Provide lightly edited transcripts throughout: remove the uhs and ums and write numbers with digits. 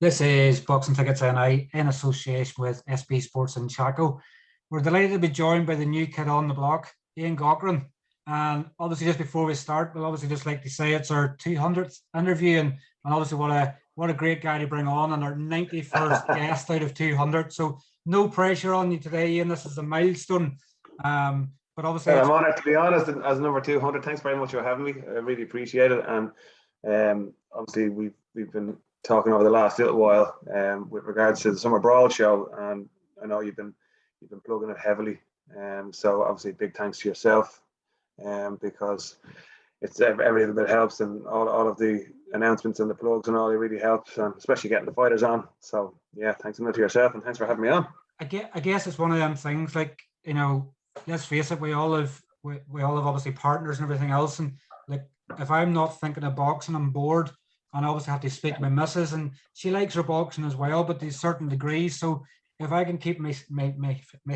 This is Boxing Tickets NI in association with SB Sports in Chaco. We're delighted to be joined by the new kid on the block, Ian Gaughran. And obviously, just before we start, we'll obviously just like to say it's our 200th interview, and obviously what a great guy to bring on, and our 91st guest out of 200. So no pressure on you today, Ian. This is a milestone. But obviously, I'm honoured to be honest as number 200. Thanks very much for having me. I really appreciate it. And obviously, we've been talking over the last little while with regards to the Summer Brawl show, and I know you've been plugging it heavily. So obviously, big thanks to yourself, because it's every little bit helps, and all of the announcements and the plugs and all, it really helps, and especially getting the fighters on. So yeah, thanks a million to yourself, and thanks for having me on. I guess it's one of them things, like, you know, let's face it, we all have obviously partners and everything else, and like, if I'm not thinking of boxing, I'm bored. And I obviously have to speak to my missus, and she likes her boxing as well, but to certain degrees. So if I can keep my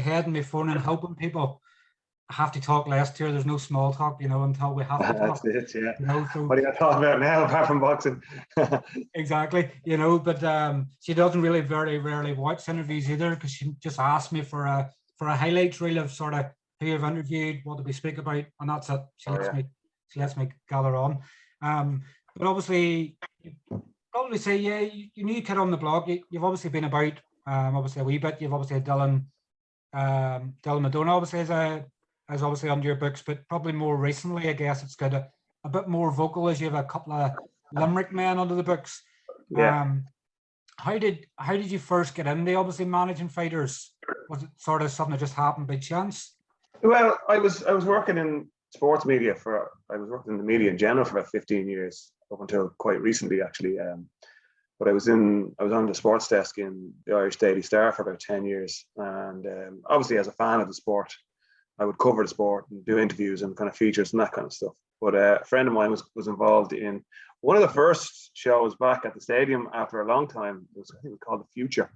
head and my phone and helping people, I have to talk less to her. There's no small talk, until we have to talk. That's it, yeah. So, what are you going to talk about now apart from boxing? Exactly, but she doesn't really very rarely watch interviews either, because she just asks me for a highlights reel of sort of who you've interviewed, what did we speak about, and that's it. She lets me gather on. But obviously, you'd probably say, yeah, you new kid on the block. You've obviously been about, obviously a wee bit. You've obviously had Dylan Madonna, obviously, as obviously under your books, but probably more recently, I guess it's got a bit more vocal, as you have a couple of Limerick men under the books. Yeah. How did you first get into obviously managing fighters? Was it sort of something that just happened by chance? Well, I was working in sports media I was working in the media in general for about 15 years. Up until quite recently, actually. But I was on the sports desk in the Irish Daily Star for about 10 years. And obviously, as a fan of the sport, I would cover the sport and do interviews and kind of features and that kind of stuff. But a friend of mine was involved in one of the first shows back at the stadium after a long time. I think it was called The Future.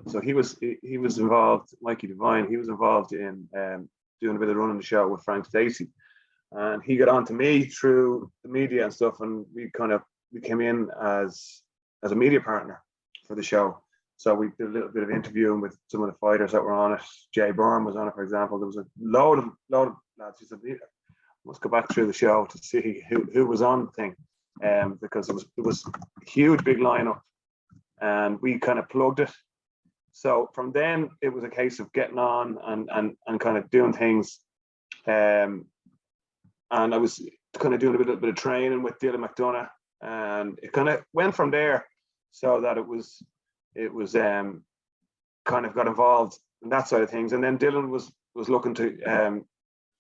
So he was involved, Mikey Devine, he was involved in doing a bit of running the show with Frank Stacey. And he got on to me through the media and stuff, and we came in as a media partner for the show. So we did a little bit of interviewing with some of the fighters that were on it. Jay Byrne was on it, for example. There was a load of lads. He said, "Must go back through the show to see who was on the thing," because it was a huge big lineup, and we kind of plugged it. So from then it was a case of getting on and kind of doing things. And I was kind of doing a little bit of training with Dylan McDonough, and it kind of went from there, so that it was kind of got involved in that side of things. And then Dylan was looking to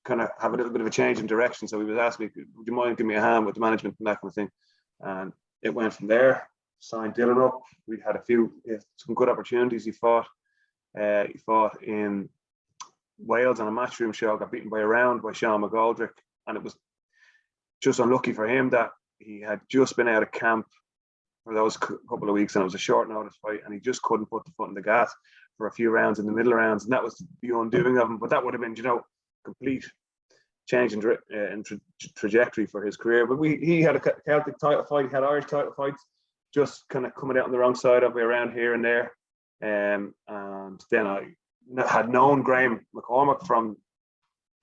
kind of have a little bit of a change in direction, so he was asking me, "Would you mind giving me a hand with the management and that kind of thing?" And it went from there. Signed Dylan up. We had some good opportunities. He fought in Wales on a matchroom show, got beaten by a round by Sean McGoldrick. And it was just unlucky for him that he had just been out of camp for those couple of weeks, and it was a short notice fight, and he just couldn't put the foot in the gas for a few rounds in the middle rounds, and that was the undoing of him. But that would have been, complete change in trajectory for his career. But he had a Celtic title fight, he had Irish title fights, just kind of coming out on the wrong side of me around here and there. And then I had known Graham McCormack from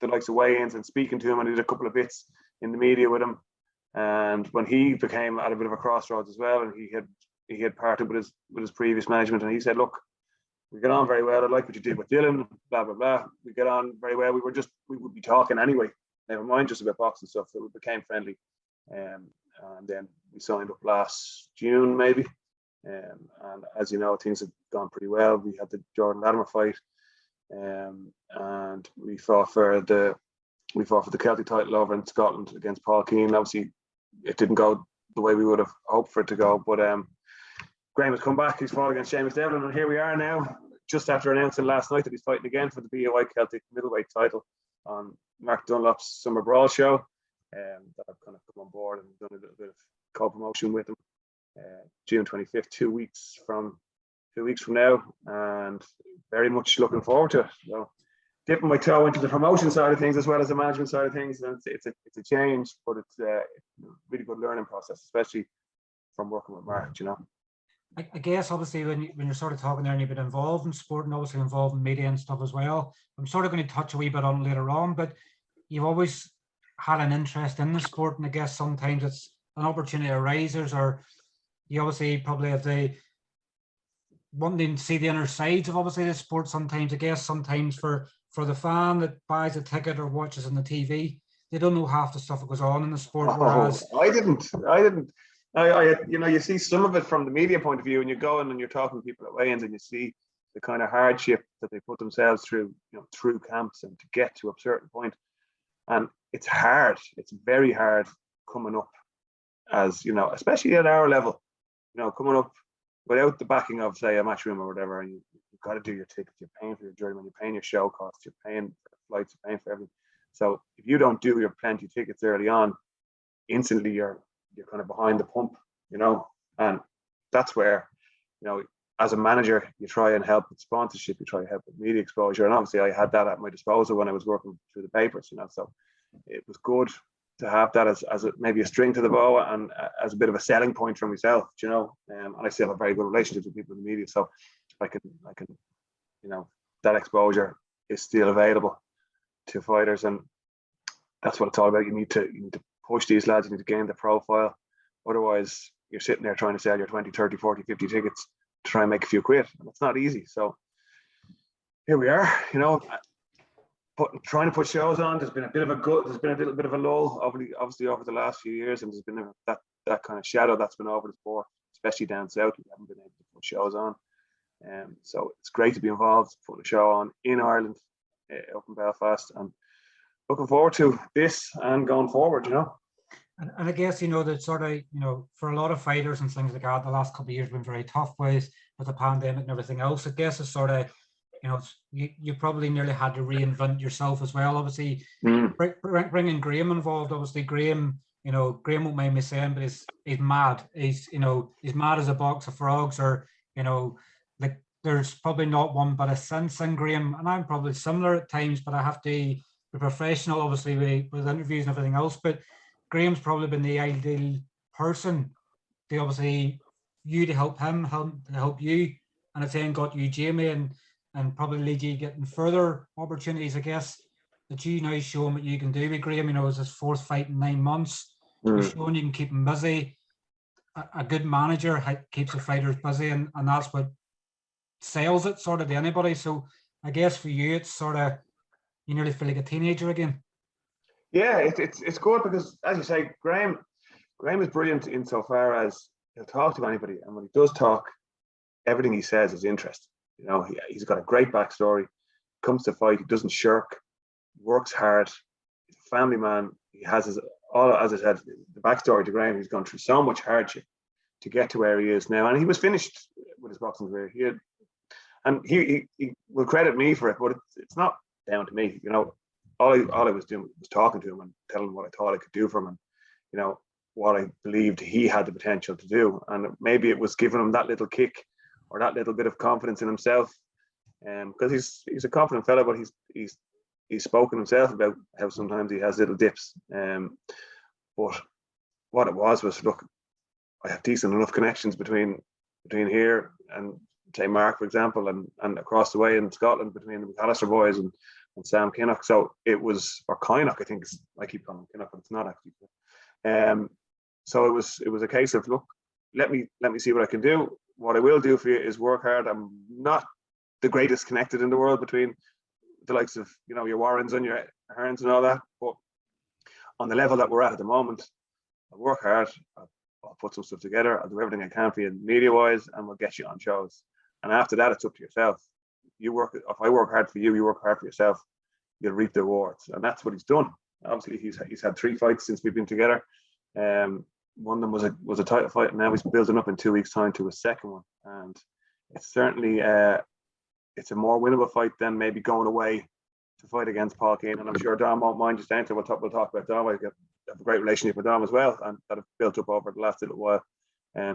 the likes of weigh-ins and speaking to him, and I did a couple of bits in the media with him. And when he became at a bit of a crossroads as well, and he had parted with his previous management, and he said, "Look, we get on very well. I like what you did with Dylan, blah blah blah. We get on very well. We would be talking anyway. Never mind just about boxing stuff." So we became friendly, and then we signed up last June maybe. And as you know, things have gone pretty well. We had the Jordan Latimer fight. And we fought for the Celtic title over in Scotland against Paul Keane. Obviously, it didn't go the way we would have hoped for it to go. But Graham has come back. He's fought against Seamus Devlin, and here we are now, just after announcing last night that he's fighting again for the BOI Celtic middleweight title on Mark Dunlop's Summer Brawl show. That I've kind of come on board and done a little bit of co-promotion with him. June 25th, 2 weeks from now, and very much looking forward to it. So dipping my toe into the promotion side of things as well as the management side of things. And it's a change, but it's a really good learning process, especially from working with Mark, you know. I guess obviously when you're sort of talking there and you've been involved in sport and obviously involved in media and stuff as well, I'm sort of going to touch a wee bit on later on, but you've always had an interest in the sport, and I guess sometimes it's an opportunity arises, or you obviously probably have the wanting to see the inner sides of obviously the sport sometimes. I guess sometimes for the fan that buys a ticket or watches on the TV, they don't know half the stuff that goes on in the sport. Whereas I didn't. I you know, you see some of it from the media point of view, and you go in and you're talking to people at weigh-ins, and you see the kind of hardship that they put themselves through, you know, through camps and to get to a certain point. And it's hard. It's very hard coming up, as you know, especially at our level, you know, coming up without the backing of, say, a matchroom or whatever, and you've got to do your tickets, you're paying for your journeyman, you're paying your show costs, you're paying for flights, you're paying for everything. So if you don't do your plenty tickets early on, instantly you're kind of behind the pump, you know. And that's where, you know, as a manager, you try and help with sponsorship, you try to help with media exposure, and obviously I had that at my disposal when I was working through the papers, you know. So it was good to have that as maybe a string to the bow and as a bit of a selling point for myself, you know. And I still have very good relationships with people in the media, so I can, you know, that exposure is still available to fighters, and that's what it's all about. You need to push these lads, you need to gain the profile. Otherwise, you're sitting there trying to sell your 20, 30, 40, 50 tickets to try and make a few quid. And it's not easy. So here we are, you know. Trying to put shows on. There's been a little bit of a lull, obviously over the last few years, and there's been that kind of shadow that's been over the sport, especially down south. We haven't been able to put shows on, so it's great to be involved, putting a show on in Ireland, up in Belfast, and looking forward to this and going forward, you know. And I guess, you know, that sort of, you know, for a lot of fighters and things like that, the last couple of years have been very tough ways with the pandemic and everything else. I guess it's sort of, you know, you probably nearly had to reinvent yourself as well. Obviously, bringing Graham involved. Obviously, Graham, you know, Graham won't mind me saying, but he's mad. He's mad as a box of frogs, or, you know, like there's probably not one but a sense in Graham. And I'm probably similar at times, but I have to be professional, obviously, with interviews and everything else. But Graham's probably been the ideal person to obviously you to help him, to help you, and it's then got you, Jamie, and probably lead you getting further opportunities, I guess, that you now showing what you can do with Graham. You know, it's his fourth fight in 9 months. You're showing you can keep him busy. A good manager keeps the fighters busy, and that's what sells it sort of to anybody. So I guess for you, it's sort of, you nearly feel like a teenager again. Yeah, it's good because, as you say, Graham is brilliant insofar as he'll talk to anybody, and when he does talk, everything he says is interesting. You know, he's got a great backstory. Comes to fight, he doesn't shirk, works hard. He's a family man. He has as I said, the backstory to Graham. He's gone through so much hardship to get to where he is now, and he was finished with his boxing career. He will credit me for it, but it's not down to me. You know, all I was doing was talking to him and telling him what I thought I could do for him, and, you know, what I believed he had the potential to do, and maybe it was giving him that little kick or that little bit of confidence in himself, because he's a confident fellow, but he's spoken himself about how sometimes he has little dips. But what it was, look, I have decent enough connections between here and, say, Mark, for example, and across the way in Scotland between the McAllister boys and Sam Kinnock. So it was, or Kinnock, I think I keep calling him Kinnock, but it's not actually. So it was a case of, look, let me see what I can do. What I will do for you is work hard. I'm not the greatest connected in the world between the likes of, you know, your Warrens and your Hearns and all that, but on the level that we're at the moment, I'll work hard. I'll put some stuff together. I'll do everything I can for you media-wise, and we'll get you on shows. And after that, it's up to yourself. If I work hard for you, you work hard for yourself. You'll reap the rewards, and that's what he's done. Obviously, he's had 3 fights since we've been together. One of them was a title fight, and now he's building up in 2 weeks' time to a second one. And it's certainly it's a more winnable fight than maybe going away to fight against Paul Keane. And I'm sure Dom won't mind just entering. We'll talk about Dom. I have a great relationship with Dom as well, and that have built up over the last little while.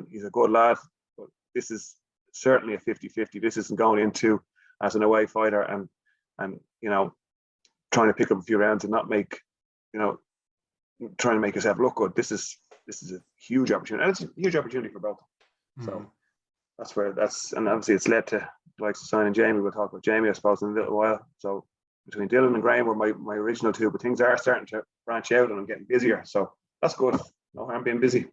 He's a good lad, but this is certainly a 50-50. This isn't going into as an away fighter, and you know, trying to pick up a few rounds and not make, trying to make yourself look good. This is a huge opportunity, and it's a huge opportunity for both. So and obviously it's led to like signing Jamie. We'll talk about Jamie, I suppose, in a little while. So between Dylan and Graham were my original two, but things are starting to branch out and I'm getting busier. So that's good. No harm being busy.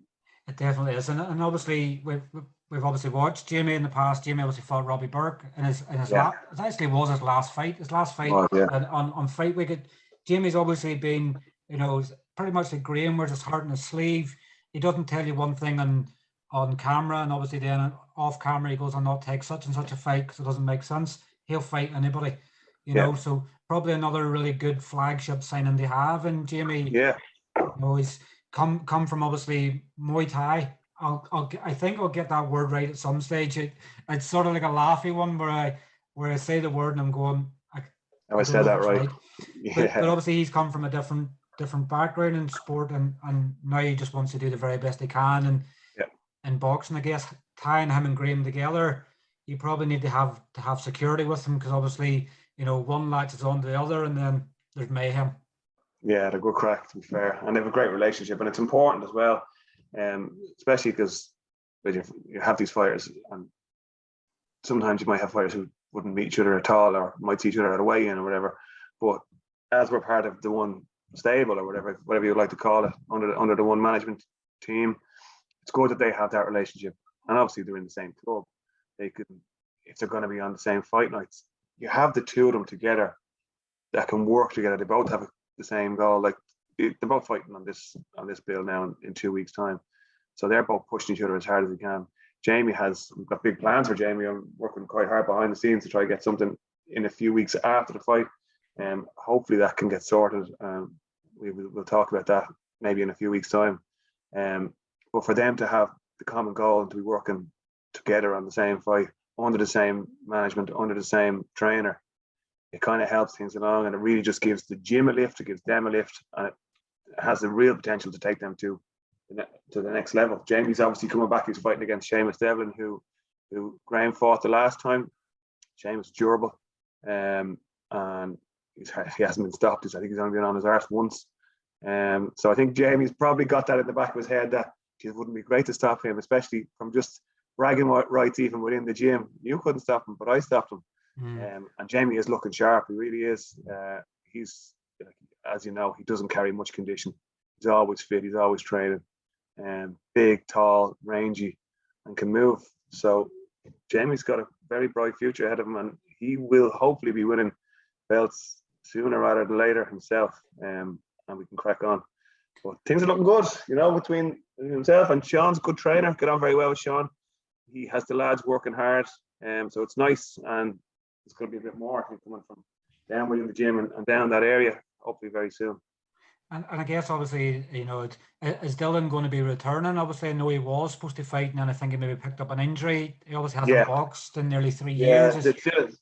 It definitely is, and obviously we've obviously watched Jamie in the past. Jamie obviously fought Robbie Burke in his it actually was his last fight. And on fight week, Jamie's obviously been, pretty much like Graham, wears his heart in his sleeve. He doesn't tell you one thing on camera, and obviously then off camera he goes, "I'll not take such and such a fight because it doesn't make sense." He'll fight anybody, So probably another really good flagship signing they have. And Jamie, he's come from obviously Muay Thai. I think I'll get that word right at some stage. It's sort of like a laughy one where I say the word and I'm going, I said that right. But obviously he's come from a different background in sport, and now he just wants to do the very best he can. And in boxing, I guess tying him and Graham together, you probably need to have security with him, because obviously one latches on to the other, and then there's mayhem. Yeah, they're good crack, to be fair, and they have a great relationship, and it's important as well, especially because you have these fighters, and sometimes you might have fighters who wouldn't meet each other at all, or might see each other at a weigh-in or whatever. But as we're part of the one stable or whatever you would like to call it, under the one management team, it's good that they have that relationship. And obviously they're in the same club. They can, if they're going to be on the same fight nights, you have the two of them together that can work together. They both have the same goal. Like they're both fighting on this bill now in 2 weeks' time. So they're both pushing each other as hard as they can. We've got big plans for Jamie. I'm working quite hard behind the scenes to try to get something in a few weeks after the fight. Hopefully that can get sorted. We'll talk about that maybe in a few weeks' time. But for them to have the common goal and to be working together on the same fight, under the same management, under the same trainer, it kind of helps things along, and it really just gives the gym a lift, it gives them a lift, and it has the real potential to take them to the next level. Jamie's obviously coming back. He's fighting against Seamus Devlin, who Graham fought the last time. Seamus is durable, and he hasn't been stopped. I think he's only been on his arse once. So I think Jamie's probably got that in the back of his head that it wouldn't be great to stop him, especially from just bragging rights even within the gym. You couldn't stop him, but I stopped him. And Jamie is looking sharp. He really is. He's, as you know, he doesn't carry much condition. He's always fit. He's always training. Big, tall, rangy, and can move. So Jamie's got a very bright future ahead of him, and he will hopefully be winning belts sooner rather than later himself. And we can crack on. But things are looking good, between himself and Sean's a good trainer. Get on very well with Sean. He has the lads working hard, so it's nice, and it's going to be a bit more, I think, coming from down within the gym and down that area, hopefully very soon. And I guess obviously, is Dylan going to be returning? Obviously, I know he was supposed to fight, and then I think he maybe picked up an injury. He obviously hasn't boxed in nearly 3 years. Dylan,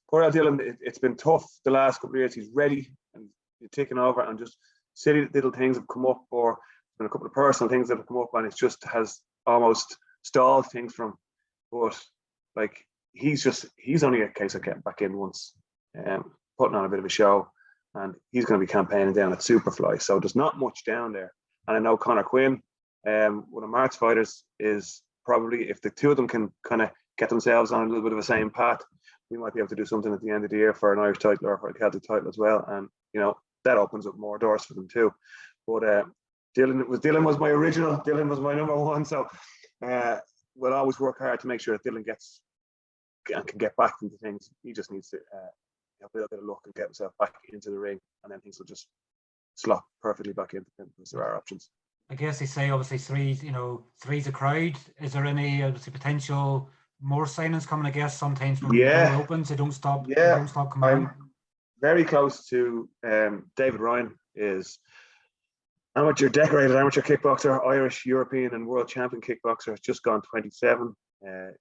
poor old Dylan, it's been tough the last couple of years. He's ready and he's taking over, and just silly little things have come up, or been a couple of personal things that have come up, and it just has almost stalled things from. But like he's only a case of getting back in once, putting on a bit of a show, and he's going to be campaigning down at Superfly. So there's not much down there. And I know Conor Quinn, one of Mark's fighters, is probably, if the two of them can kind of get themselves on a little bit of a same path, we might be able to do something at the end of the year for an Irish title or for a Celtic title as well. And that opens up more doors for them too. But Dylan was my original. Dylan was my number one. So we'll always work hard to make sure that Dylan can get back into things. He just needs to have a little bit of luck and get himself back into the ring, and then things will just slot perfectly back into him because there are options. I guess they say obviously three's a crowd. Is there any obviously potential more signings coming? I guess sometimes when the door opens, they don't stop. They don't stop coming. I'm very close to David Ryan. Is decorated amateur kickboxer, Irish, European, and world champion kickboxer. Has just gone 27.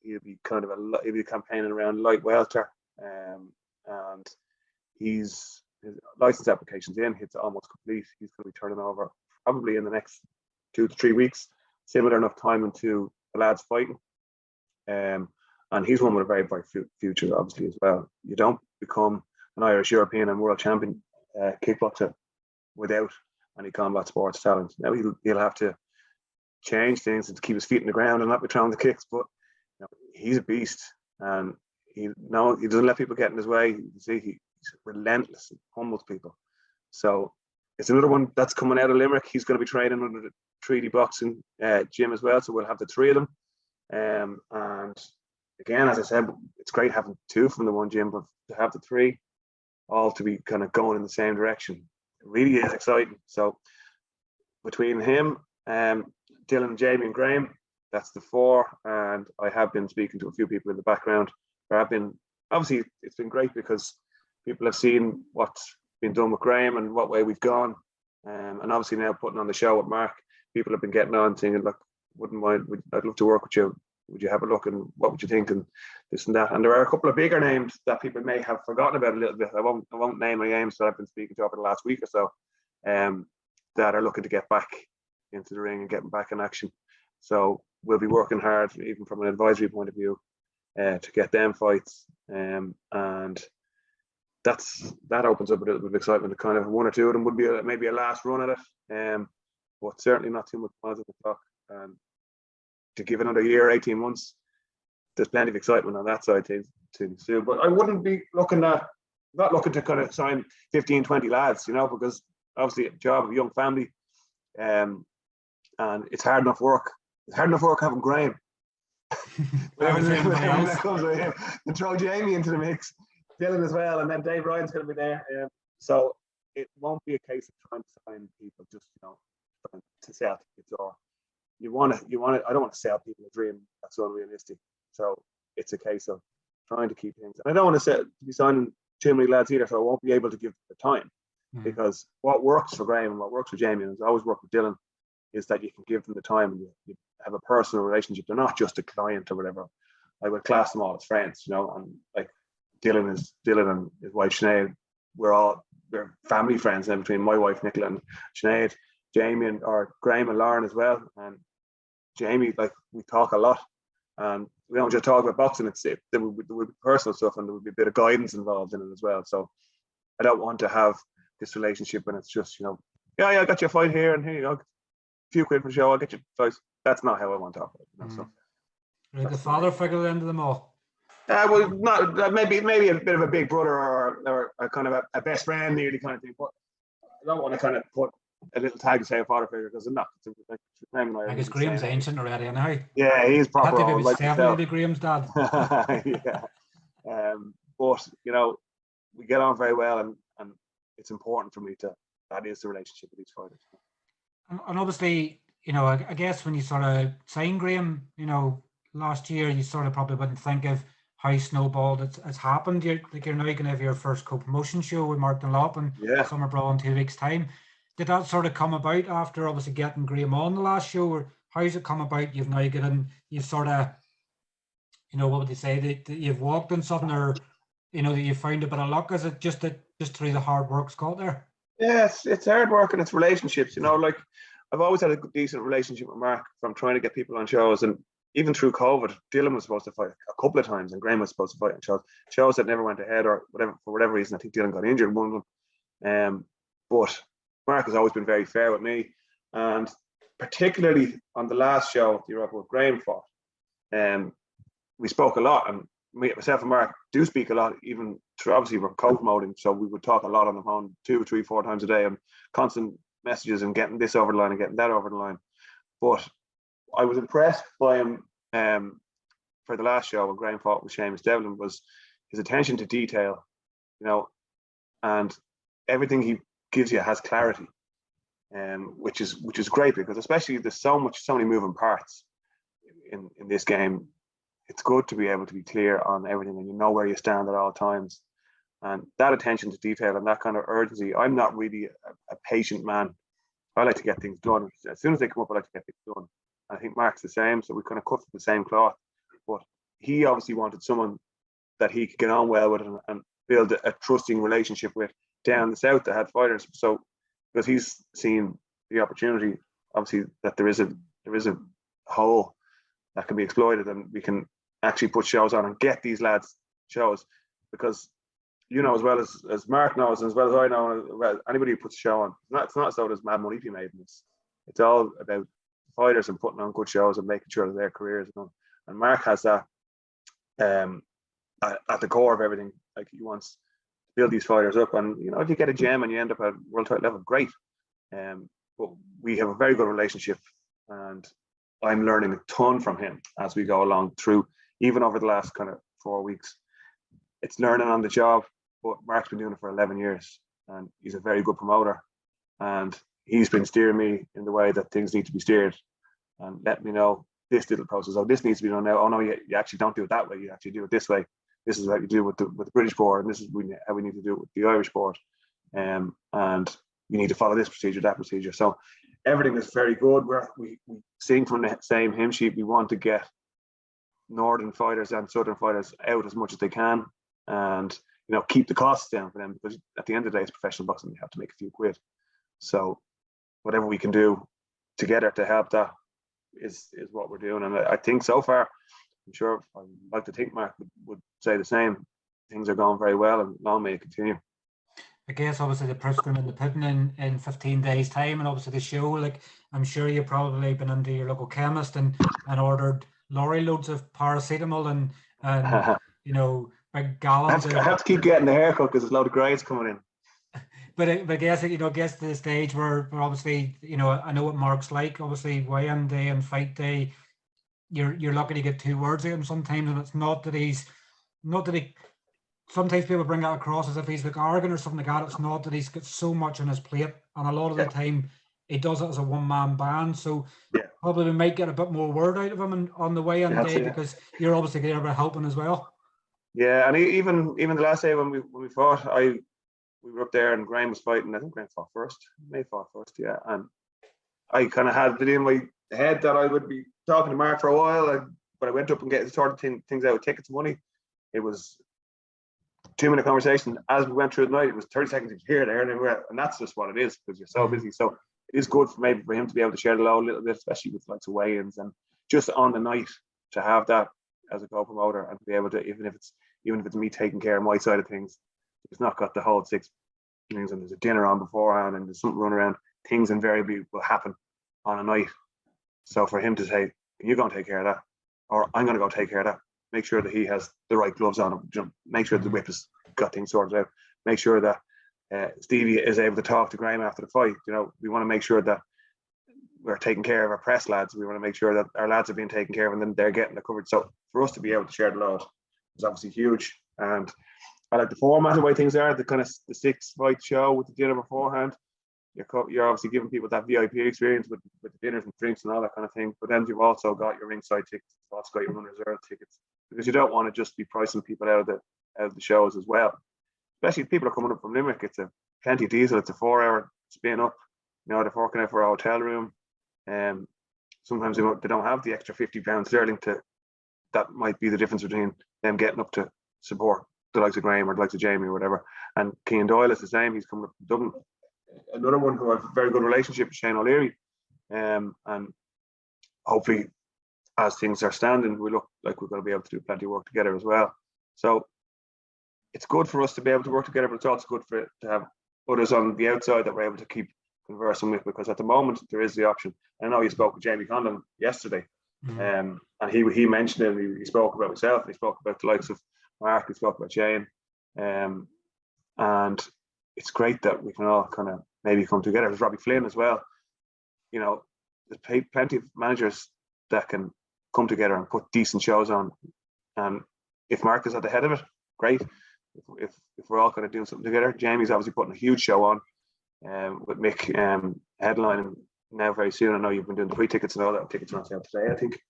He'll be campaigning around light welter, and his license application's in. It's almost complete. He's going to be turning over probably in the next 2 to 3 weeks. Similar enough time into the lads fighting, and he's one with a very bright future, obviously as well. You don't become an Irish, European, and world champion kickboxer without any combat sports talent. Now he'll have to change things and to keep his feet in the ground and not be throwing the kicks, but he's a beast, and he doesn't let people get in his way. You see, he's relentless and humbles people. So it's another one that's coming out of Limerick. He's going to be training under the Treaty Boxing gym as well, so we'll have the three of them. And again, as I said, it's great having two from the one gym, but to have the three all to be kind of going in the same direction, it really is exciting. So between him, Dylan, Jamie and Graham, that's the four. And I have been speaking to a few people in the background. Obviously it's been great because people have seen what's been done with Graham and what way we've gone. And obviously now putting on the show with Mark, people have been getting on saying, look, wouldn't mind, I'd love to work with you. Would you have a look and what would you think and this and that? And there are a couple of bigger names that people may have forgotten about a little bit. I won't name any names that I've been speaking to over the last week or so, that are looking to get back into the ring and getting back in action. So we'll be working hard, even from an advisory point of view, to get them fights. And that opens up a little bit of excitement. Kind of one or two of them would be maybe a last run at it, but certainly not too much positive talk. To give another year, 18 months, there's plenty of excitement on that side to ensue. But I wouldn't be not looking to kind of sign 15, 20 lads, because obviously a job of a young family, and it's hard enough work. It's hard enough work having Graham. That comes with him. And throw Jamie into the mix, Dylan as well, and then Dave Ryan's going to be there. So it won't be a case of trying to sign people just to sell tickets, or I don't want to sell people a dream that's unrealistic. So it's a case of trying to keep things. And I don't want to be signing too many lads either, so I won't be able to give the time. Because what works for Graham and what works for Jamie, and has always worked with Dylan, is that you can give them the time and you have a personal relationship. They're not just a client or whatever. I would class them all as friends, and like Dylan and his wife Sinead, we're family friends now between my wife Nicola and Sinead, Jamie or Graham and Lauren as well. And Jamie, like, we talk a lot, and we don't just talk about boxing. There would be personal stuff, and there would be a bit of guidance involved in it as well. So I don't want to have this relationship when it's just, yeah, I got you a fight here, and here you go, a few quid for the show, I'll get you fights. That's not how I want to operate. So right, the father figure into them all. Well, not maybe a bit of a big brother or a kind of a best friend nearly kind of thing, but I don't want to kind of put a little tag to say a father figure, because I'm not. I guess Graham's ancient already, anyhow. Yeah, he's proper. Had to be 70 to Graham's dad. Yeah. But we get on very well, and it's important for me that is the relationship with each fighter. And obviously, I guess when you sort of signed Graham, last year, you sort of probably wouldn't think of how snowballed it's happened. You're now going to have your first co-promotion show with Mark Dunlop and Summer Brawl in 2 weeks' time. Did that sort of come about after obviously getting Graham on the last show, or how's it come about? You've now you've sort of, what would you say, that you've walked on something, or that you found a bit of luck? Is it just through the hard work's got there? Yes, it's hard work and it's relationships. Like, I've always had a decent relationship with Mark from trying to get people on shows, and even through COVID, Dylan was supposed to fight a couple of times, and Graham was supposed to fight on shows that never went ahead, or whatever, for whatever reason. I think Dylan got injured in one of them. But Mark has always been very fair with me, and particularly on the last show, the Europa with Graham fought, we spoke a lot, and myself and Mark do speak a lot, even through, obviously we're co-promoting, so we would talk a lot on the phone 2, 3, 4 times a day, and constant messages and getting this over the line and getting that over the line. But I was impressed by him for the last show when Graham fought with Seamus Devlin, was his attention to detail, and everything he gives you has clarity, which is great, because especially there's so many moving parts in this game. It's good to be able to be clear on everything, and where you stand at all times. And that attention to detail and that kind of urgency, I'm not really a patient man. I like to get things done. As soon as they come up, I like to get things done. And I think Mark's the same, so we kind of cut from the same cloth. But he obviously wanted someone that he could get on well with and build a trusting relationship with down the south that had fighters. So because he's seen the opportunity, obviously, that there is a hole that can be exploited, and we can actually put shows on and get these lads shows, because you know as well as Mark knows, and as well as I know, well, anybody who puts a show on, it's not so there's mad money to be made in this. It's all about fighters and putting on good shows and making sure that their careers are done. And Mark has that at the core of everything. Like, he wants to build these fighters up, and you know, if you get a gem and you end up at world title level, great. But we have a very good relationship, and I'm learning a ton from him as we go along through, even over the last kind of 4 weeks. It's learning on the job, but Mark's been doing it for 11 years, and he's a very good promoter, and he's been steering me in the way that things need to be steered, and let me know this little process. Oh, this needs to be done now. Oh no, you actually don't do it that way. You actually do it this way. This is what you do with the British board, and this is how we need to do it with the Irish board. And we need to follow this procedure, that procedure. So everything is very good. We sing from the same hymn sheet. We want to get northern fighters and southern fighters out as much as they can, and you know, keep the costs down for them, because at the end of the day, it's professional boxing. You have to make a few quid. So whatever we can do together to help that is what we're doing. And I think so far, I'm sure, I'd like to think Mark would say the same. Things are going very well, and long may it continue. I guess obviously the proof's going in the pudding in 15 days time, and obviously the show, like, I'm sure you've probably been into your local chemist and ordered lorry loads of paracetamol and you know, big gallons. I have to keep getting the haircut because there's a load of grades coming in. But I guess, you know, to the stage where obviously, you know, I know what Mark's like. Obviously, weigh-in day and fight day, you're lucky to get 2 words out of him sometimes, and it's not that he. Sometimes people bring that across as if he's like arrogant or something like that. It's not that he's got so much on his plate, and a lot of the time he does it as a one-man band. So probably we might get a bit more word out of him on the weigh-in day, because you're obviously there about helping as well. Yeah, and even the last day when we fought, we were up there and Graham was fighting. I think Graham fought first. May fought first, yeah. And I kind of had it in my head that I would be talking to Mark for a while, but I went up and sorted things out, tickets, money. It was 2-minute conversation. As we went through the night, it was 30 seconds here, there, and everywhere. And that's just what it is, because you're so busy. So it is good for him to be able to share the load a little bit, especially with lots of weigh-ins, and just on the night to have that as a co-promoter, and to be able to, even if it's me taking care of my side of things, it's not got the whole 6 things, and there's a dinner on beforehand, and there's something running around. Things invariably will happen on a night. So for him to say, "Can you go and take care of that?" or "I'm going to go take care of that," make sure that he has the right gloves on him. You know, make sure the whip has got things sorted out. Make sure that Stevie is able to talk to Graham after the fight. You know, we want to make sure that we're taking care of our press lads. We want to make sure that our lads are being taken care of, and then they're getting the coverage. So for us to be able to share the load is obviously huge. And I like the format, the way things are, the kind of the 6-fight show with the dinner beforehand. You're obviously giving people that VIP experience with the dinners and drinks and all that kind of thing. But then you've also got your ringside tickets, you've also got your unreserved tickets, because you don't want to just be pricing people out of the shows as well. Especially if people are coming up from Limerick, it's a plenty diesel, it's a 4-hour spin up. You know, they're forking out for a hotel room. Sometimes they don't have the extra £50 sterling that might be the difference between them getting up to support the likes of Graham or the likes of Jamie or whatever. And Cian Doyle is the same. He's coming up from Dublin. Another one who has a very good relationship with Shane O'Leary. And hopefully, as things are standing, we look like we're going to be able to do plenty of work together as well. So it's good for us to be able to work together, but it's also good for it to have others on the outside that we're able to keep conversing with, because at the moment there is the option. I know you spoke with Jamie Conlon yesterday, and he mentioned it. He spoke about himself. He spoke about the likes of Mark. He spoke about Shane, and it's great that we can all kind of maybe come together. There's Robbie Flynn as well. You know, there's plenty of managers that can come together and put decent shows on. And if Mark is at the head of it, great. If we're all kind of doing something together, Jamie's obviously putting a huge show on with Mick headlining now very soon. I know you've been doing the pre-tickets and all that. Tickets are on sale today, I think.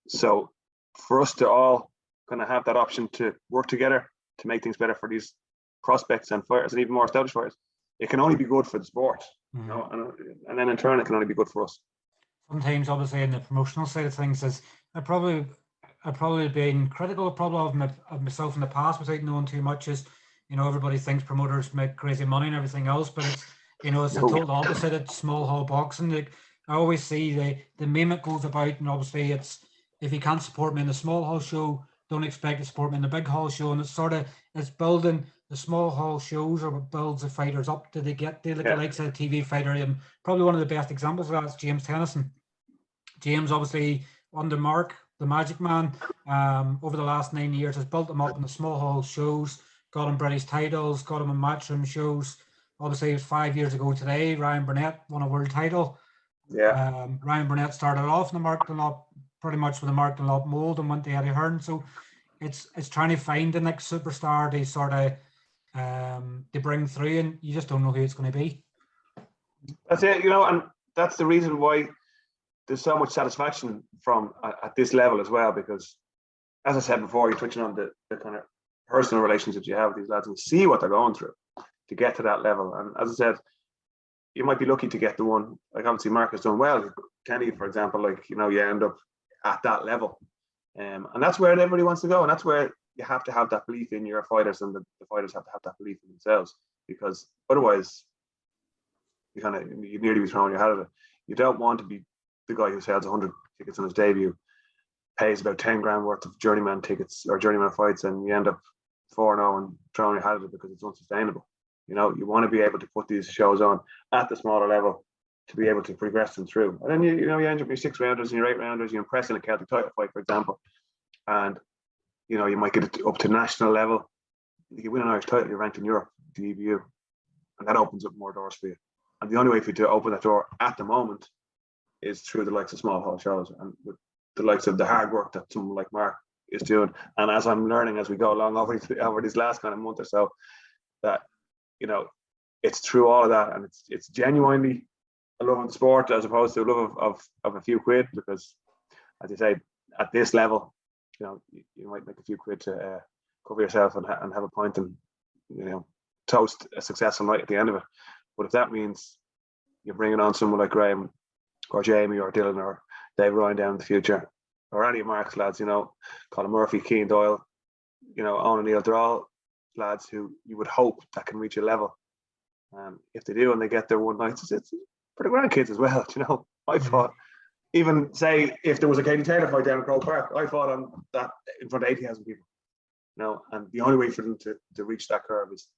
So for us to all kind of have that option to work together to make things better for these prospects and fighters, and even more established fighters, it can only be good for the sport. You know, and then in turn it can only be good for us. Sometimes, obviously, in the promotional side of things, I've probably been critical of myself in the past without knowing too much. Is, you know, everybody thinks promoters make crazy money and everything else, but it's, you know, it's the total opposite. It's small hall boxing. Like, I always see the meme that goes about, and obviously it's, if you can't support me in the small hall show, don't expect to support me in the big hall show, and it's building the small hall shows or what builds the fighters up to they get the likes of the TV fighter. And probably one of the best examples of that is James Tennyson. James, obviously under Mark, the Magic Man, over the last 9 years has built him up in the small hall shows, got him British titles, got him in matchroom shows. Obviously, it was 5 years ago today. Ryan Burnett won a world title. Yeah. Ryan Burnett started off in the Mark Dunlop, pretty much with the Mark Dunlop mold, and went to Eddie Hearn. So it's trying to find the next superstar to sort of to bring through, and you just don't know who it's going to be. That's it, and that's the reason why there's so much satisfaction from at this level as well, because as I said before, you're touching on the kind of personal relationships you have with these lads and see what they're going through to get to that level. And as I said, you might be lucky to get the one, like obviously Mark has done well. Kenny, for example, you end up at that level. And that's where everybody wants to go. And that's where you have to have that belief in your fighters, and the fighters have to have that belief in themselves, because otherwise you'd nearly be throwing your hat at it. You don't want to be the guy who sells 100 tickets on his debut, pays about 10 grand worth of journeyman tickets or journeyman fights, and you end up 4-0 and throwing your hat at it because it's unsustainable. You want to be able to put these shows on at the smaller level to be able to progress them through. And then you end up your 6 rounders and your 8 rounders, you impress in a Celtic title fight, for example. And you might get it up to national level. You win an Irish title, you're ranked in Europe, the EBU. And that opens up more doors for you. And the only way for you to open that door at the moment is through the likes of small hall shows and with the likes of the hard work that someone like Mark is doing. And as I'm learning as we go along over this last kind of month or so, that it's through all of that, and it's genuinely a love of the sport as opposed to a love of a few quid, because as you say, at this level, you might make a few quid to cover yourself and have a pint and toast a successful night at the end of it. But if that means you're bringing on someone like Graham or Jamie or Dylan or Dave Ryan down in the future, or any of Mark's lads, Colin Murphy, Keane Doyle, Owen O'Neill, they're all lads who you would hope that can reach a level. If they do and they get their one night, it's for the grandkids as well. I thought, even say if there was a Katie Taylor fight down in Croke Park, I fought on that in front of 80,000 people. And the only way for them to reach that curve is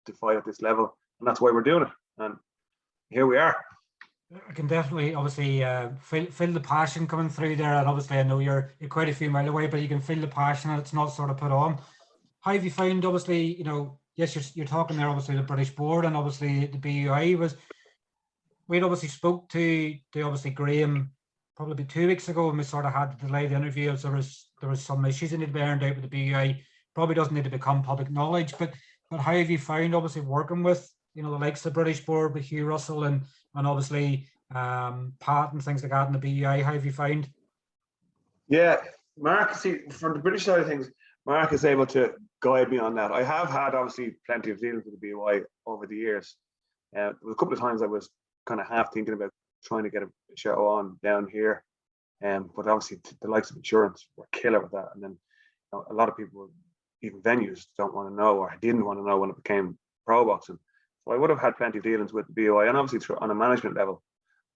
to fight at this level, and that's why we're doing it. And here we are. I can definitely, obviously, feel the passion coming through there, and obviously I know you're quite a few miles away, but you can feel the passion, and it's not sort of put on. How have you found, obviously, yes, you're talking there, obviously, the British board and obviously the BUI we'd obviously spoke to obviously Graham probably 2 weeks ago, and we sort of had to delay the interview as there was some issues that need to be ironed out with the BUI. Probably doesn't need to become public knowledge, but how have you found, obviously, working with, the likes of the British board with Hugh Russell and obviously Pat and things like that in the BUI? How have you found? Yeah, Mark, see, from the British side of things, Mark is able to guide me on that. I have had obviously plenty of dealings with the BUI over the years. There was a couple of times I was kind of half thinking about trying to get a show on down here, but obviously the likes of insurance were killer with that. And then a lot of people, even venues, don't want to know or didn't want to know when it became pro boxing. So I would have had plenty of dealings with the BUI, and obviously on a management level,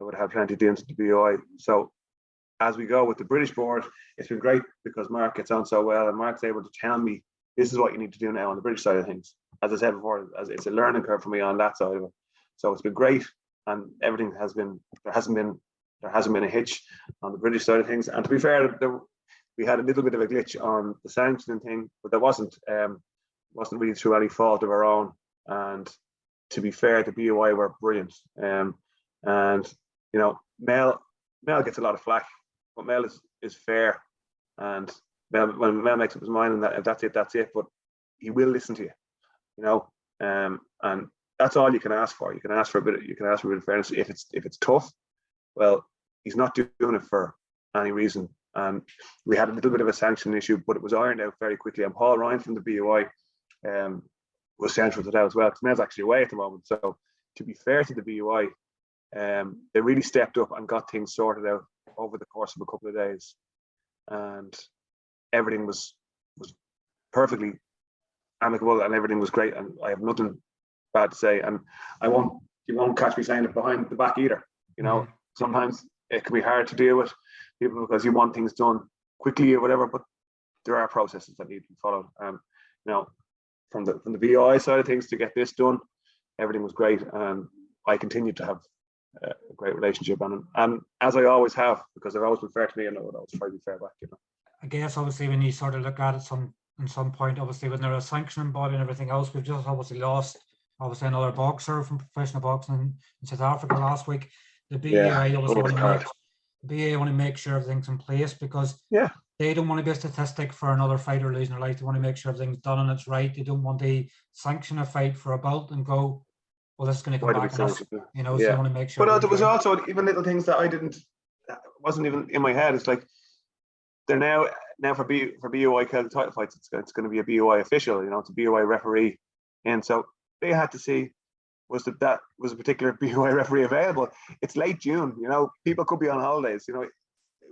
I would have had plenty of dealings with the BUI. So as we go with the British board, it's been great because Mark gets on so well, and Mark's able to tell me this is what you need to do now on the British side of things. As I said before, it's a learning curve for me on that side of it. So it's been great, and everything has been there hasn't been a hitch on the British side of things. And to be fair, we had a little bit of a glitch on the sanctioning thing, but there wasn't really through any fault of our own. And to be fair, the BUI were brilliant. And Mel gets a lot of flack, but Mel is fair, and when Mel makes up his mind, and if that's it. But he will listen to you, and that's all you can ask for. You can ask for a bit of fairness. If it's tough, well, he's not doing it for any reason. And we had a little bit of a sanction issue, but it was ironed out very quickly. And Paul Ryan from the BUI was central to that as well, because Mel's actually away at the moment. So to be fair to the BUI, they really stepped up and got things sorted out over the course of a couple of days, and everything was perfectly amicable, and everything was great, and I have nothing bad to say. And you won't catch me saying it behind the back either. Sometimes it can be hard to deal with people because you want things done quickly or whatever, but there are processes that need to be followed. And from the VOI side of things to get this done, everything was great, and I continued to have a great relationship, and as I always have, because I've always been fair to me, and I would always try to be fair back. I guess obviously when you sort of look at it in some point, obviously when they're a sanctioning body and everything else, we've just obviously lost another boxer from professional boxing in South Africa last week. The BAI obviously want to make sure everything's in place, because they don't want to be a statistic for another fighter losing their life. They want to make sure everything's done and it's right. They don't want to sanction a fight for a belt and go, well, this is going to come back on us. So they want to make sure. But there was also even little things that wasn't even in my head. It's like they're now for BOI title fights, it's going to be a BOI official, it's a BOI referee, and so they had to see that was a particular BOI referee available. It's late June, people could be on holidays. It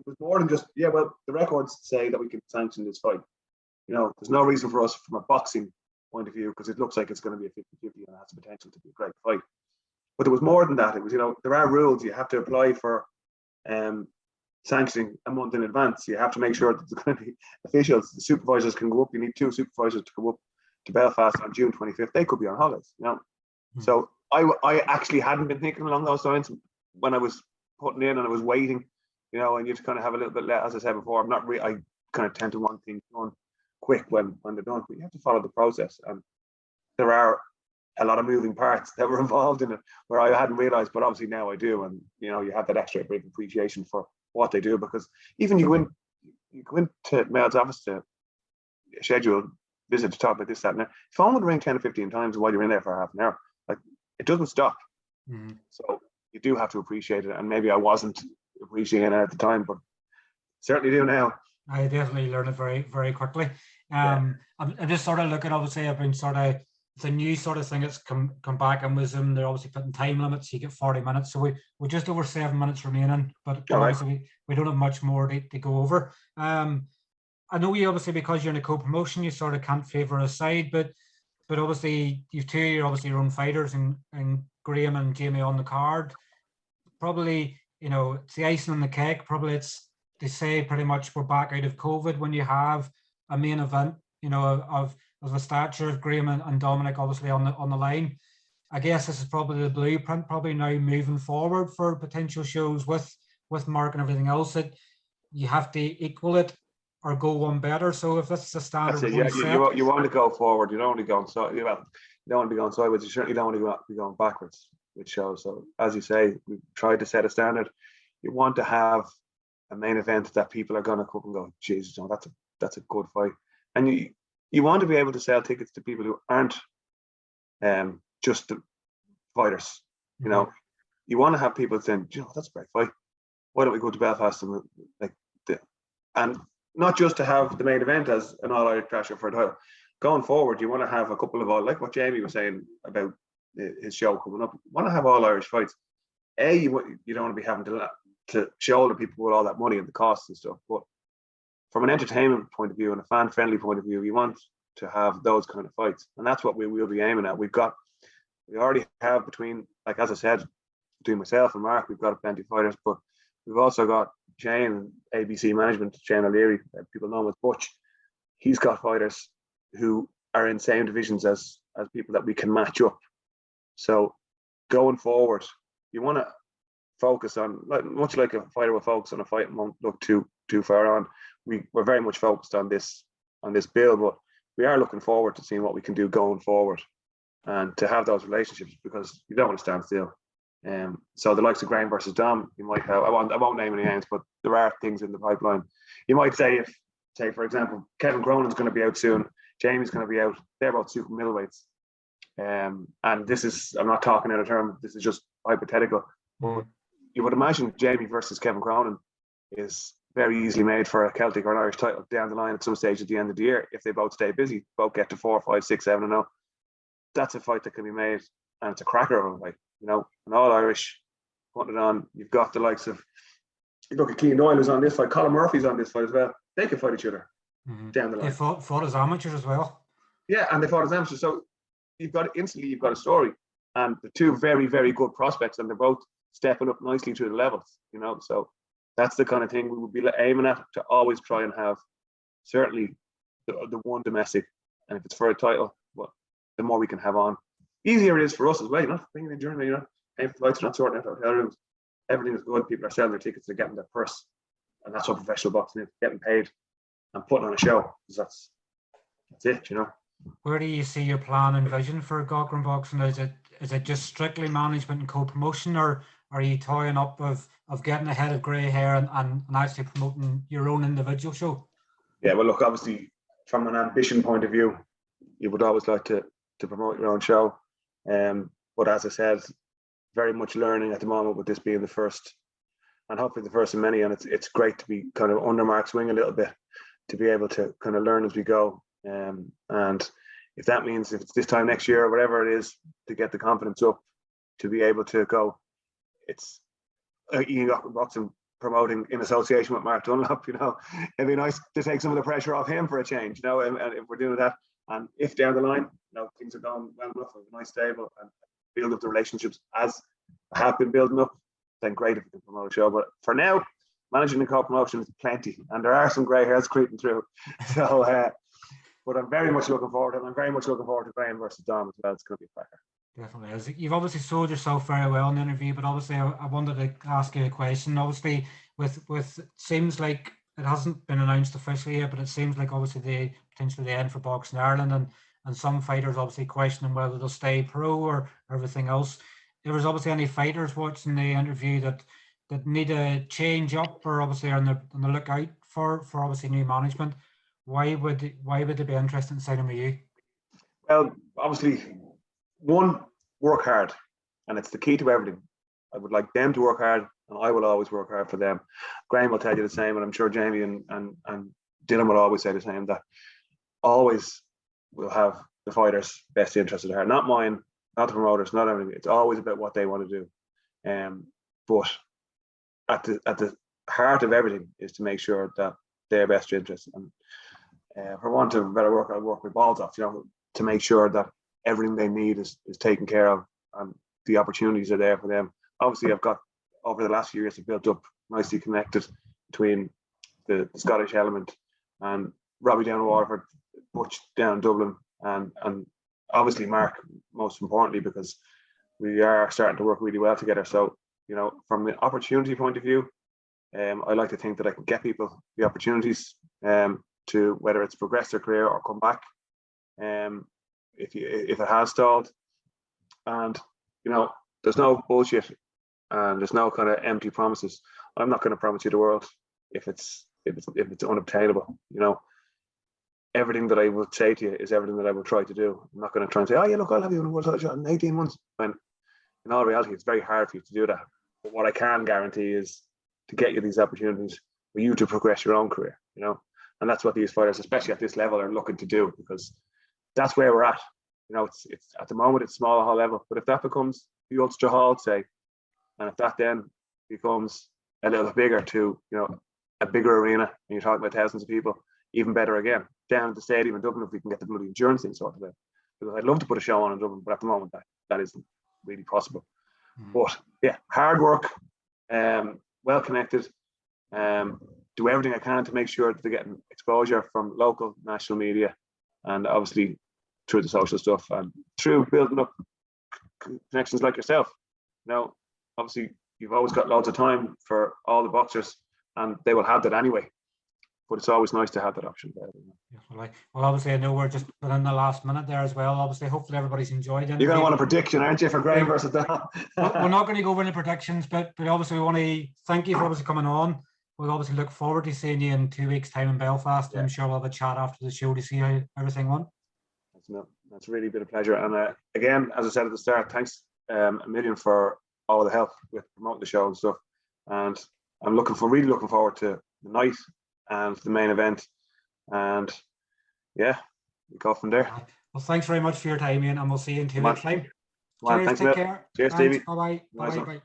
was more than just the records say that we can sanction this fight. There's no reason for us from a boxing point of view, because it looks like it's going to be a 50-50 and has the potential to be a great fight. But there was more than that. It was, there are rules. You have to apply for sanctioning a month in advance. You have to make sure that there's going to be officials. The supervisors can go up. You need 2 supervisors to go up to Belfast on June 25th. They could be on holidays, So I actually hadn't been thinking along those lines when I was putting in and I was waiting, and you just kind of have a little bit, as I said before, I kind of tend to want things done quick when they're done, but you have to follow the process, and there are a lot of moving parts that were involved in it where I hadn't realized, but obviously now I do. And you have that extra big appreciation for what they do, because even you go into Mel's office to schedule visit to talk about this, that, and that. Phone would ring 10 or 15 times while you're in there for half an hour. Like, it doesn't stop. So you do have to appreciate it, and maybe I wasn't appreciating it at the time, but certainly do now. I definitely learned it very, very quickly. I'm just sort of looking, obviously, I've been it's a new sort of thing that's come back in Wisdom. They're obviously putting time limits. You get 40 minutes. So we're just over 7 minutes remaining, but obviously we don't have much more to go over. I know you obviously, because you're in a co-promotion, you sort of can't favour a side, but obviously you're obviously your own fighters, and Graham and Jamie on the card. Probably, it's the icing on the cake. Probably they say pretty much we're back out of COVID when you have a main event, of a stature of Graham and Dominic obviously on the line. I guess this is probably the blueprint, probably now moving forward for potential shows with Mark and everything else, that you have to equal it or go one better. So if this is a standard, you want to go forward. You don't want to go you don't want to be going sideways. You certainly don't want to be going backwards with shows. So as you say, we tried to set a standard. You want to have a main event that people are going to come and go, Jesus, that's a good fight. And you want to be able to sell tickets to people who aren't just the fighters. You want to have people saying, that's a great fight. Why don't we go to Belfast and not just to have the main event as an all-Irish pressure for a title. Going forward, you want to have a couple of like what Jamie was saying about his show coming up. You want to have all Irish fights. You don't want to be having to shoulder people with all that money and the costs and stuff. But from an entertainment point of view and a fan-friendly point of view, you want to have those kind of fights, and that's what we will be aiming at. We already have between, like as I said, between myself and Mark, we've got plenty of fighters, but we've also got Shane, ABC Management, Shane O'Leary, people know him as Butch. He's got fighters who are in same divisions as people that we can match up. So going forward, you want to focus on, much like a fighter will focus on a fight and won't look too far on. We're very much focused on this bill, but we are looking forward to seeing what we can do going forward and to have those relationships, because you don't want to stand still. So the likes of Graham versus Dom, you might have, I won't name any names, but there are things in the pipeline. You might say, for example, Kevin Cronin's going to be out soon, Jamie's going to be out, they're both super middleweights. And this is, I'm not talking out of term, this is just hypothetical. But you would imagine Jamie versus Kevin Cronin is very easily made for a Celtic or an Irish title down the line at some stage at the end of the year, if they both stay busy, both get to 4, 5, 6, 7-0. That's a fight that can be made, and it's a cracker of a fight. An all Irish, putting it on. You've got the likes of, you look at Keane Doyle who's on this fight, Colin Murphy's on this fight as well. They can fight each other down the line. They fought as amateurs as well. Yeah, and they fought as amateurs. So you've got a story, and the two very, very good prospects, and they're both stepping up nicely through the levels. So that's the kind of thing we would be aiming at, to always try and have certainly the one domestic, and if it's for a title, well, the more we can have on, easier it is for us as well. You're not bringing in journey, you're not paying for flights, you're not sorting out hotel rooms. Everything is good. People are selling their tickets, they're getting their purse, and that's what professional boxing is: getting paid and putting on a show. That's it, you know. Where do you see your plan and vision for Gaughran Boxing? Is it just strictly management and co-promotion, or are you toying up of getting ahead of grey hair and actually promoting your own individual show? Yeah, well, look, obviously, from an ambition point of view, you would always like to promote your own show. But as I said, very much learning at the moment, with this being the first, and hopefully the first of many. And it's great to be kind of under Mark's wing a little bit, to be able to kind of learn as we go. And if that means, if it's this time next year or whatever it is, to get the confidence up, to be able to go, it's Gaughran Boxing promoting in association with Mark Dunlop, you know, it'd be nice to take some of the pressure off him for a change, you know, and if we're doing that, and if down the line, you know, things are going well enough, with a nice stable, and build up the relationships as I have been building up, then great if we can promote a show. But for now, managing the co-promotion is plenty, and there are some grey hairs creeping through. So, but I'm very much looking forward to it. I'm very much looking forward to Graham versus Dom as well. It's going to be a cracker. Definitely is. You've obviously sold yourself very well in the interview, but obviously I wanted to ask you a question. Obviously, with it seems like it hasn't been announced officially yet, but it seems like obviously potentially the end for Boxing Ireland, and some fighters obviously questioning whether they'll stay pro or everything else. There was obviously any fighters watching the interview that need to change up, or obviously on the lookout for obviously new management. Why would they be interested in signing with you? Well, obviously, one, work hard, and it's the key to everything. I would like them to work hard, and I will always work hard for them. Graham will tell you the same, and I'm sure Jamie and Dylan will always say the same, that always will have the fighters' best interest at heart. Not mine, not the promoters, not everything. It's always about what they want to do. But at the heart of everything is to make sure that their best interest, and for want of a better word, I'll work with balls off, you know, to make sure that everything they need is taken care of, and the opportunities are there for them. Obviously, I've got, over the last few years, I've built up nicely connected between the Scottish element and Robbie down in Waterford, Butch down in Dublin, and obviously Mark, most importantly, because we are starting to work really well together. So, you know, from an opportunity point of view, I like to think that I can get people the opportunities to, whether it's progress their career or come back, if it has stalled. And, you know, there's no bullshit and there's no kind of empty promises. I'm not going to promise you the world if it's unobtainable. You know, everything that I would say to you is everything that I will try to do. I'm not going to try and say, oh yeah, look, I'll have you in a world title shot in 18 months. When in all reality, it's very hard for you to do that. But what I can guarantee is to get you these opportunities for you to progress your own career, you know. And that's what these fighters, especially at this level, are looking to do, because that's where we're at. You know, it's at the moment it's small hall level, but if that becomes the Ulster Hall, say, and if that then becomes a little bit bigger to, you know, a bigger arena, and you're talking about thousands of people, even better again. Down at the stadium in Dublin, if we can get the bloody insurance thing sorted out. Because I'd love to put a show on in Dublin, but at the moment that isn't really possible. But yeah, hard work, well connected, do everything I can to make sure that they're getting exposure from local, national media, and obviously through the social stuff and through building up connections like yourself. You know, obviously you've always got loads of time for all the boxers, and they will have that anyway. But it's always nice to have that option there. Well, obviously, I know we're just in the last minute there as well. Obviously, hopefully everybody's enjoyed it. You're going to want a prediction, aren't you, for Graham versus Dom? We're not going to go over any predictions, but obviously we want to thank you for obviously coming on. We'll obviously look forward to seeing you in 2 weeks' time in Belfast. Yeah. I'm sure we'll have a chat after the show to see how everything went. That's really been a pleasure. And again, as I said at the start, thanks a million for all the help with promoting the show and stuff. And I'm really looking forward to the night and the main event. And yeah, we go from there. Well, thanks very much for your time, Ian, and we'll see you in 2 weeks' time. Cheers, take care. Cheers, Stevie. Bye-bye. Bye-bye.